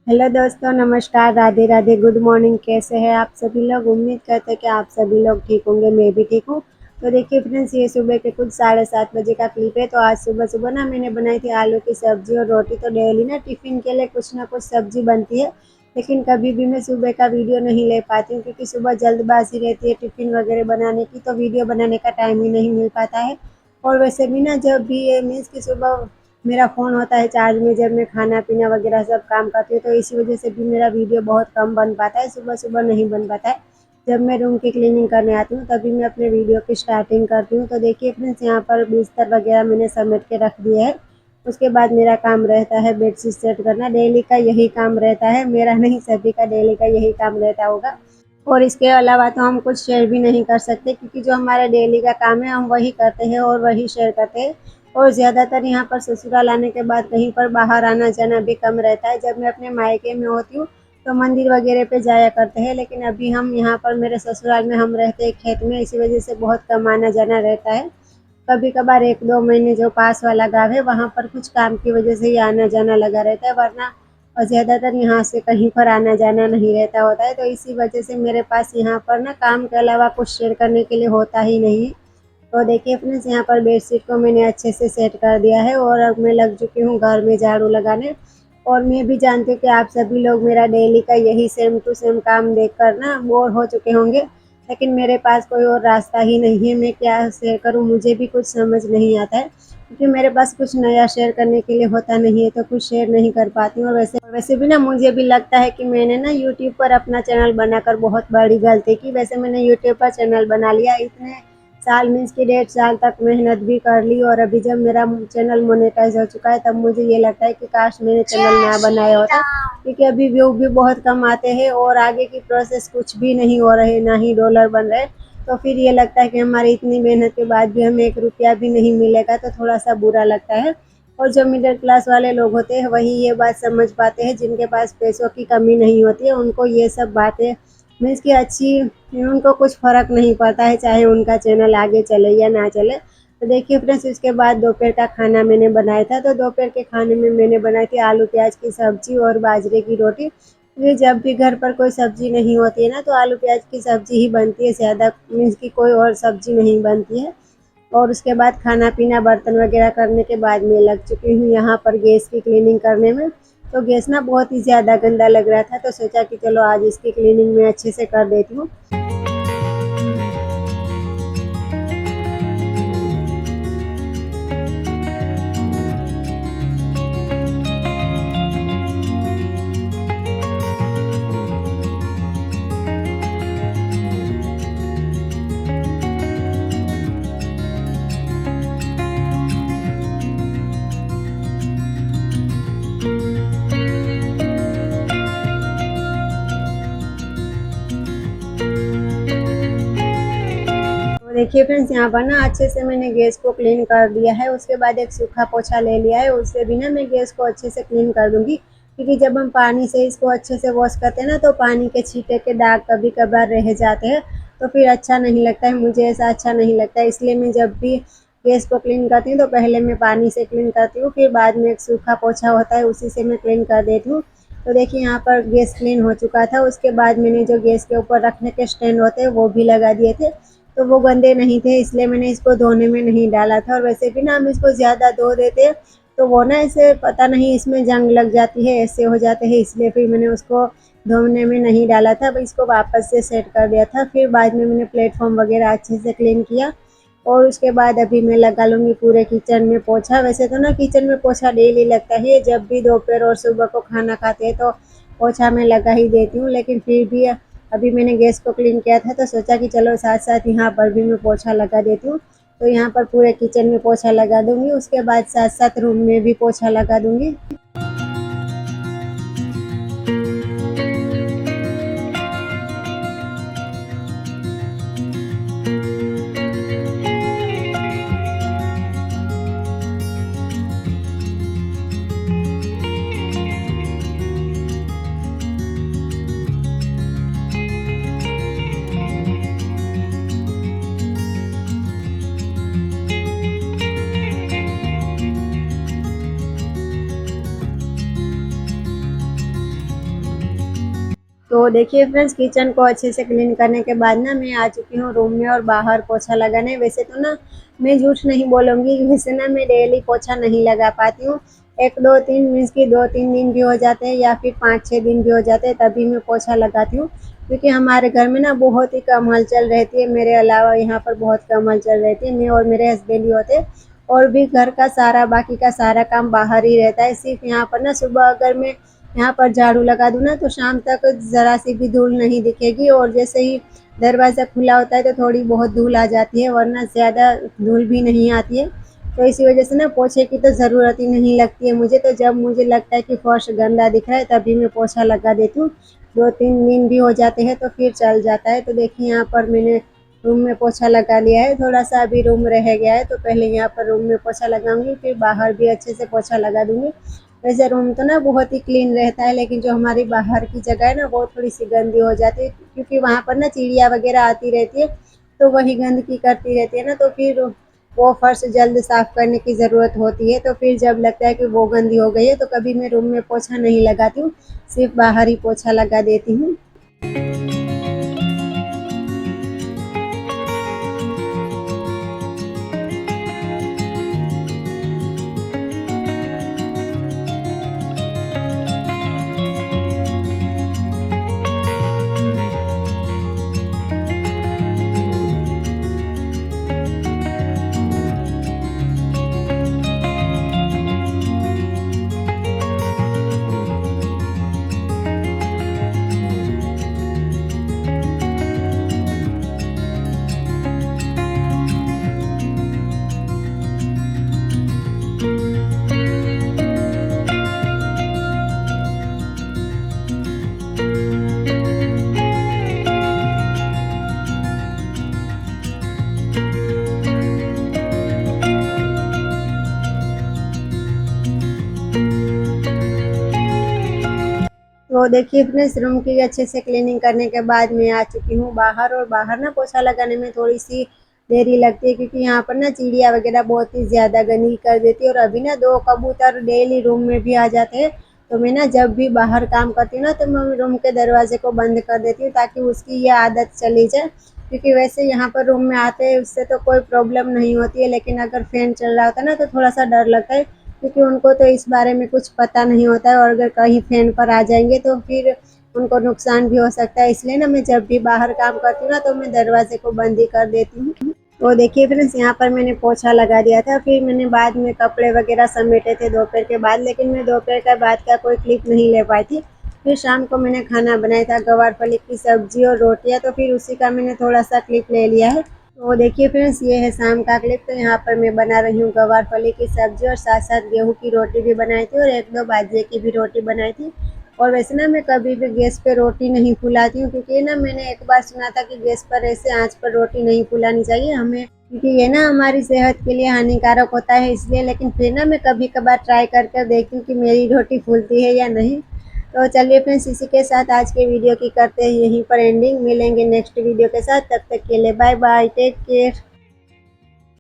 Hello दोस्तों, नमस्कार, Radhe Radhe, good morning. कैसे हैं आप सभी लोग? उम्मीद करते हैं कि आप सभी लोग ठीक होंगे। मैं भी ठीक हूँ। तो देखिए फ्रेंड्स, ये सुबह के कुछ 7:30 बजे का क्लिप है। तो आज सुबह सुबह ना मैंने बनाई थी आलू की सब्जी और रोटी। तो डेली ना टिफ़िन के लिए कुछ ना कुछ सब्जी बनती है, लेकिन कभी भी मैं सुबह का वीडियो नहीं ले पाती हूँ, क्योंकि सुबह जल्दबाजी रहती है टिफ़िन वगैरह बनाने की, तो वीडियो बनाने का टाइम ही नहीं मिल पाता है। और वैसे भी ना, जब भी ये मीन्स कि सुबह मेरा फ़ोन होता है चार्ज में, जब मैं खाना पीना वगैरह सब काम करती हूँ, तो इसी वजह से भी मेरा वीडियो बहुत कम बन पाता है, सुबह सुबह नहीं बन पाता है। जब मैं रूम की क्लीनिंग करने आती हूँ तभी मैं अपने वीडियो की स्टार्टिंग करती हूँ। तो देखिए फ्रेंड्स, यहाँ पर बिस्तर वगैरह मैंने समेट के रख दिए है। उसके बाद मेरा काम रहता है बेडशीट सेट करना। डेली का यही काम रहता है, मेरा नहीं सभी का डेली का यही काम रहता होगा। और इसके अलावा तो हम कुछ शेयर भी नहीं कर सकते, क्योंकि जो हमारा डेली का काम है हम वही करते हैं और वही शेयर करते हैं। और ज़्यादातर यहाँ पर ससुराल आने के बाद कहीं पर बाहर आना जाना भी कम रहता है। जब मैं अपने मायके में होती हूँ तो मंदिर वगैरह पे जाया करते हैं, लेकिन अभी हम यहाँ पर मेरे ससुराल में हम रहते हैं खेत में, इसी वजह से बहुत कम आना जाना रहता है। कभी कभार 1-2 महीने जो पास वाला गाँव है वहाँ पर कुछ काम की वजह से ही आना जाना लगा रहता है, वरना और ज़्यादातर यहाँ से कहीं पर आना जाना नहीं रहता होता है। तो इसी वजह से मेरे पास यहाँ पर ना काम के अलावा कुछ शेयर करने के लिए होता ही नहीं है। तो देखिए फ्रेंड्स, यहाँ पर बेडशीट को मैंने अच्छे से सेट कर दिया है और अब मैं लग चुकी हूँ घर में झाड़ू लगाने। और मैं भी जानती हूँ कि आप सभी लोग मेरा डेली का यही सेम टू सेम काम देखकर ना बोर हो चुके होंगे, लेकिन मेरे पास कोई और रास्ता ही नहीं है। मैं क्या शेयर करूँ, मुझे भी कुछ समझ नहीं आता है, क्योंकि मेरे पास कुछ नया शेयर करने के लिए होता नहीं है, तो कुछ शेयर नहीं कर पाती हूँ। और वैसे भी ना मुझे भी लगता है कि मैंने ना यूट्यूब पर अपना चैनल बनाकर बहुत बड़ी गलती की। वैसे मैंने यूट्यूब पर चैनल बना लिया, इतने साल मीन्स कि 1.5 साल तक मेहनत भी कर ली, और अभी जब मेरा चैनल मोनेटाइज हो चुका है तब मुझे ये लगता है कि काश मैंने चैनल ना बनाया होता, क्योंकि अभी व्यू भी बहुत कम आते हैं और आगे की प्रोसेस कुछ भी नहीं हो रहे, ना ही डॉलर बन रहे। तो फिर ये लगता है कि हमारी इतनी मेहनत के बाद भी हमें 1 रुपया भी नहीं मिलेगा, तो थोड़ा सा बुरा लगता है। और जो मिडिल क्लास वाले लोग होते हैं वही ये बात समझ पाते हैं, जिनके पास पैसों की कमी नहीं होती है, उनको ये सब बातें मीन्स कि अच्छी, उनको कुछ फ़र्क नहीं पड़ता है चाहे उनका चैनल आगे चले या ना चले। तो देखिए फ्रेंड्स, इसके बाद दोपहर का खाना मैंने बनाया था। तो दोपहर के खाने में मैंने बनाई थी आलू प्याज की सब्जी और बाजरे की रोटी। ये जब भी घर पर कोई सब्जी नहीं होती है ना, तो आलू प्याज की सब्जी ही बनती है, ज़्यादा मीन्स की कोई और सब्जी नहीं बनती है। और उसके बाद खाना पीना बर्तन वगैरह करने के बाद मैं लग चुकी हूँ यहाँ पर गैस की क्लीनिंग करने में। तो गैस ना बहुत ही ज़्यादा गंदा लग रहा था, तो सोचा कि चलो आज इसकी क्लीनिंग मैं अच्छे से कर देती हूँ। तो देखिए फ्रेंड्स, यहाँ पर ना अच्छे से मैंने गैस को क्लीन कर दिया है। उसके बाद एक सूखा पोछा ले लिया है, उससे भी ना मैं गैस को अच्छे से क्लीन कर दूंगी, क्योंकि जब हम पानी से इसको अच्छे से वॉश करते हैं ना, तो पानी के छींटे के दाग कभी कभार रह जाते हैं, तो फिर अच्छा नहीं लगता है, मुझे ऐसा अच्छा नहीं लगता है। इसलिए मैं जब भी गैस को क्लीन करती हूँ तो पहले मैं पानी से क्लीन करती हूँ, फिर बाद में एक सूखा पोछा होता है उसी से मैं क्लीन कर देती हूँ। तो देखिए यहाँ पर गैस क्लीन हो चुका था। उसके बाद मैंने जो गैस के ऊपर रखने के स्टैंड होते हैं वो भी लगा दिए थे, तो वो गंदे नहीं थे, इसलिए मैंने इसको धोने में नहीं डाला था। और वैसे भी ना हम इसको ज़्यादा धो देते हैं तो वो ना ऐसे पता नहीं इसमें जंग लग जाती है, ऐसे हो जाते हैं, इसलिए फिर मैंने उसको धोने में नहीं डाला था। अब इसको वापस से सेट कर दिया था। फिर बाद में मैंने प्लेटफॉर्म वगैरह अच्छे से क्लीन किया, और उसके बाद अभी मैं लगा लूँगी पूरे किचन में पोछा। वैसे तो ना किचन में पोछा डेली लगता है, जब भी दोपहर और सुबह को खाना खाते हैं तो पोछा मैं लगा ही देती हूँ, लेकिन फिर भी अभी मैंने गैस को क्लीन किया था तो सोचा कि चलो साथ साथ यहाँ पर भी मैं पोछा लगा देती हूँ। तो यहाँ पर पूरे किचन में पोछा लगा दूँगी, उसके बाद साथ साथ रूम में भी पोछा लगा दूँगी। तो देखिए फ्रेंड्स, किचन को अच्छे से क्लीन करने के बाद ना मैं आ चुकी हूँ रूम में और बाहर पोछा लगाने। वैसे तो ना मैं झूठ नहीं बोलूँगी, वैसे ना मैं डेली पोछा नहीं लगा पाती हूँ। 1-2-3 मीन्स कि 2-3 दिन भी हो जाते हैं या फिर 5-6 दिन भी हो जाते हैं, तभी मैं पोछा लगाती हूँ। क्योंकि हमारे घर में ना बहुत ही कम हलचल रहती है, मेरे अलावा यहाँ पर बहुत कम हलचल रहती है। मैं और मेरे हस्बैंड ही होते हैं और भी घर का सारा बाकी का सारा काम बाहर ही रहता है। सिर्फ यहाँ पर ना सुबह अगर मैं यहाँ पर झाड़ू लगा दूँ ना तो शाम तक ज़रा सी भी धूल नहीं दिखेगी, और जैसे ही दरवाज़ा खुला होता है तो थोड़ी बहुत धूल आ जाती है, वरना ज़्यादा धूल भी नहीं आती है। तो इसी वजह से ना पोछे की तो ज़रूरत ही नहीं लगती है मुझे। तो जब मुझे लगता है कि फर्श गंदा दिख रहा है तभी मैं पोछा लगा देती हूँ। 2-3 दिन भी हो जाते हैं तो फिर चल जाता है। तो देखिए यहाँ पर मैंने रूम में पोछा लगा लिया है, थोड़ा सा अभी रूम रह गया है, तो पहले यहाँ पर रूम में पोछा लगाऊंगी, फिर बाहर भी अच्छे से पोछा लगा दूंगी। वैसे रूम तो ना बहुत ही क्लीन रहता है, लेकिन जो हमारी बाहर की जगह है ना वो थोड़ी सी गंदी हो जाती है, क्योंकि वहाँ पर ना चिड़िया वगैरह आती रहती है तो वही गंदगी करती रहती है ना, तो फिर वो फर्श जल्द साफ करने की ज़रूरत होती है। तो फिर जब लगता है कि वो गंदी हो गई है तो कभी मैं रूम में पोछा नहीं लगाती हूँ, सिर्फ बाहर ही पोछा लगा देती हूँ। तो देखिए फ्रेंड्स, रूम की अच्छे से क्लीनिंग करने के बाद मैं आ चुकी हूँ बाहर, और बाहर ना पोछा लगाने में थोड़ी सी देरी लगती है, क्योंकि यहाँ पर ना चिड़िया वगैरह बहुत ही ज़्यादा गंदगी कर देती है। और अभी ना 2 कबूतर डेली रूम में भी आ जाते हैं, तो मैं ना जब भी बाहर काम करती हूँ ना तो मैं रूम के दरवाजे को बंद कर देती हूँ, ताकि उसकी ये आदत चली जाए। क्योंकि वैसे यहाँ पर रूम में आते हैं उससे तो कोई प्रॉब्लम नहीं होती है, लेकिन अगर फैन चल रहा होता है ना तो थोड़ा सा डर लगता है, क्योंकि उनको तो इस बारे में कुछ पता नहीं होता है, और अगर कहीं फैन पर आ जाएंगे तो फिर उनको नुकसान भी हो सकता है। इसलिए ना मैं जब भी बाहर काम करती हूँ ना तो मैं दरवाजे को बंद ही कर देती हूँ। तो देखिए फ्रेंड्स, यहाँ पर मैंने पोछा लगा दिया था, फिर मैंने बाद में कपड़े वगैरह समेटे थे दोपहर के बाद, लेकिन मैं दोपहर के बाद का कोई क्लिप नहीं ले पाई थी। फिर शाम को मैंने खाना बनाया था, गवार फली की सब्जी और रोटियां, तो फिर उसी का मैंने थोड़ा सा क्लिप ले लिया है। तो देखिए फ्रेंड्स, ये है शाम का क्लिप। तो यहाँ पर मैं बना रही हूँ गवार फली की सब्जी, और साथ साथ गेहूं की रोटी भी बनाई थी, और 1-2 बाजरे की भी रोटी बनाई थी। और वैसे ना मैं कभी भी गैस पे रोटी नहीं फुलाती हूँ, क्योंकि ना मैंने एक बार सुना था कि गैस पर ऐसे आंच पर रोटी नहीं फुलानी चाहिए हमें, क्योंकि ये ना हमारी सेहत के लिए हानिकारक होता है, इसलिए। लेकिन फिर ना मैं कभी कभार ट्राई कर कर देखती हूँ कि मेरी रोटी फूलती है या नहीं। तो चलिए फ्रेंड्स, इसी के साथ आज के वीडियो की करते हैं यहीं पर एंडिंग। मिलेंगे नेक्स्ट वीडियो के साथ, तब तक के लिए बाय बाय, टेक केयर।